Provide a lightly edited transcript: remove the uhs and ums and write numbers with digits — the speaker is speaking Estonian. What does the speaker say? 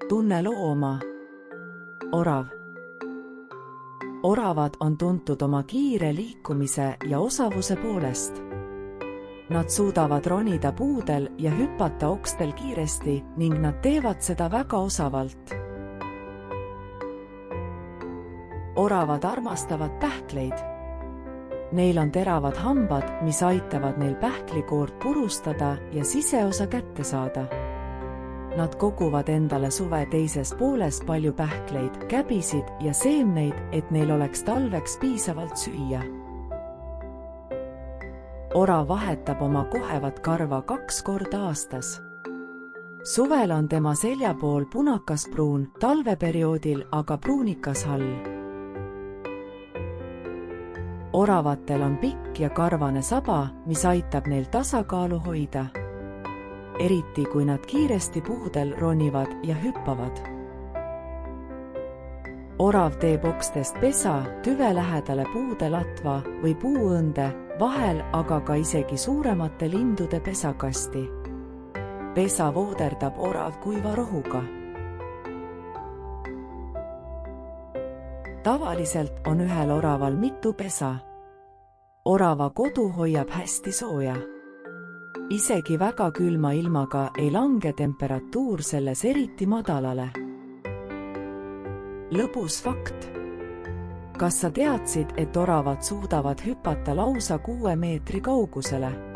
Tunne looma. Orav. Oravad on tuntud oma kiire liikumise ja osavuse poolest. Nad suudavad ronida puudel ja hüpata okstel kiiresti ning nad teevad seda väga osavalt. Oravad armastavad pähkleid. Neil on teravad hambad, mis aitavad neil pähklikoort purustada ja siseosa kätte saada. Nad koguvad endale suve teises pooles palju pähkleid, käbisid ja seemneid, et neil oleks talveks piisavalt süüa. Orav vahetab oma kohevat karva 2 korda aastas. Suvel on tema seljapool punakaspruun, talveperioodil aga pruunikas hall. Oravatel on pikk ja karvane saba, mis aitab neil tasakaalu hoida. Eriti kui nad kiiresti puudel ronivad ja hüppavad. Orav teeb okstest pesa, tüve lähedale puude latva või puuõnde, vahel aga ka isegi suuremate lindude pesakasti. Pesa vooderdab orav kuiva rohuga. Tavaliselt on ühel oraval mitu pesa. Orava kodu hoiab hästi sooja. Isegi väga külma ilmaga ei lange temperatuur selles eriti madalale. Lõbus fakt. Kas sa teadsid, et oravad suudavad hüpata lausa 6 meetri kaugusele?